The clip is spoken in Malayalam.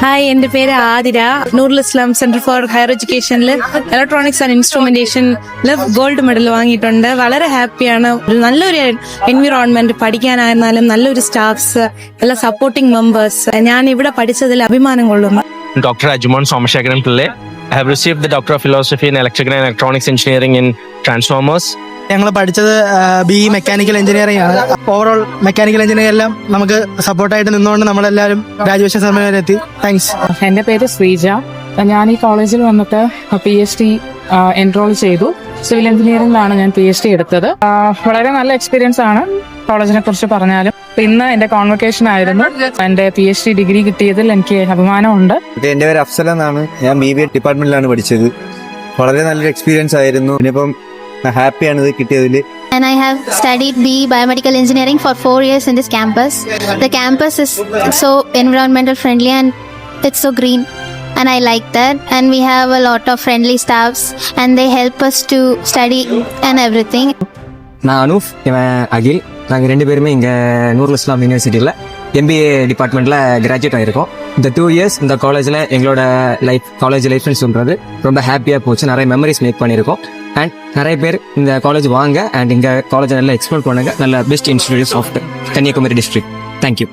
ഹായ്, എൻ്റെ പേര് Athira. Noorul Islam centre for higher എഡ്യൂക്കേഷനിൽ ഇലക്ട്രോണിക്സ് ആൻഡ് ഇൻസ്ട്രുമെന്റേഷനിൽ ഗോൾഡ് മെഡൽ വാങ്ങിയിട്ടുണ്ട്. വളരെ ഹാപ്പിയാണ്. ഒരു നല്ലൊരു എൻവിറോൺമെന്റ്, പഠിക്കാനായിരുന്നാലും നല്ലൊരു സ്റ്റാഫ്സ്, എല്ലാ സപ്പോർട്ടിംഗ് മെമ്പേഴ്സ്. ഞാൻ ഇവിടെ പഠിച്ചതിൽ അഭിമാനം കൊള്ളുന്നു. Dr. Ajumon Somashekaran Pillai. I have received the Doctor of Philosophy in Electrical and Electronics Engineering in Transformers. ഞങ്ങൾ പഠിച്ചത് BE മെക്കാനിക്കൽ എഞ്ചിനീയറിംഗ് ആണ്. ഓവറോൾ മെക്കാനിക്കൽ എഞ്ചിനീയറിംഗ് എല്ലാം നമുക്ക് സപ്പോർട്ടായിട്ട് നിന്നുകൊണ്ട് നമ്മളെല്ലാവരും ഗ്രാജുവേഷൻ സെറമണി വരെ എത്തി. താങ്ക്സ്. എൻ്റെ പേര് ശ്രീജ. ഞാൻ ഈ കോളേജിൽ വന്നിട്ട് PhD എൻറോൾ ചെയ്തു. സിവിൽ എഞ്ചിനീയറിംഗിലാണ് ഞാൻ PhD എടുത്തത്. വളരെ നല്ല എക്സ്പീരിയൻസ് ആണ്. കോളേജിനെ കുറിച്ച് പറഞ്ഞാലും ഇന്ന് എന്റെ കോൺവൊക്കേഷൻ ആയിരുന്നു. എന്റെ PhD ഡിഗ്രി കിട്ടിയതിൽ എനിക്ക് അഭിമാനമുണ്ട്. എന്റെ പേര് അഫ്സൽ എന്നാണ്. ഞാൻ BBA ഡിപ്പാർട്ട്മെന്റിലാണ് പഠിച്ചത്. വളരെ നല്ലൊരു എക്സ്പീരിയൻസ് ആയിരുന്നു. ഇനിയിപ്പം ഹാപ്പിയാണ് ഇത് കിട്ടിയതിൽ. And I have studied BE Biomedical Engineering for 4 years in this campus. The campus is so environmental friendly and it's so green. And I like that. And we have a lot of friendly staffs and they help us to study and everything. நான் அனூப், இவன் அகில். நாங்கள் 2 பேருமே இங்கே நூருல் இஸ்லாம் யூனிவர்சிட்டியில் MBA டிபார்ட்மெண்ட்டில் கிராஜுவேட் ஆகிருக்கோம். இந்த 2 இயர்ஸ் இந்த காலேஜில் எங்களோட காலேஜ் லைஃப்னு சொல்கிறது ரொம்ப ஹாப்பியாக போச்சு. நிறைய மெமரிஸ் மேக் பண்ணியிருக்கோம். அண்ட் நிறைய பேர் இந்த காலேஜ் வாங்க அண்ட் இங்கே காலேஜை நல்லா எக்ஸ்ப்ளோர் பண்ணுங்க. நல்ல best institute of Kanyakumari district. Thank you.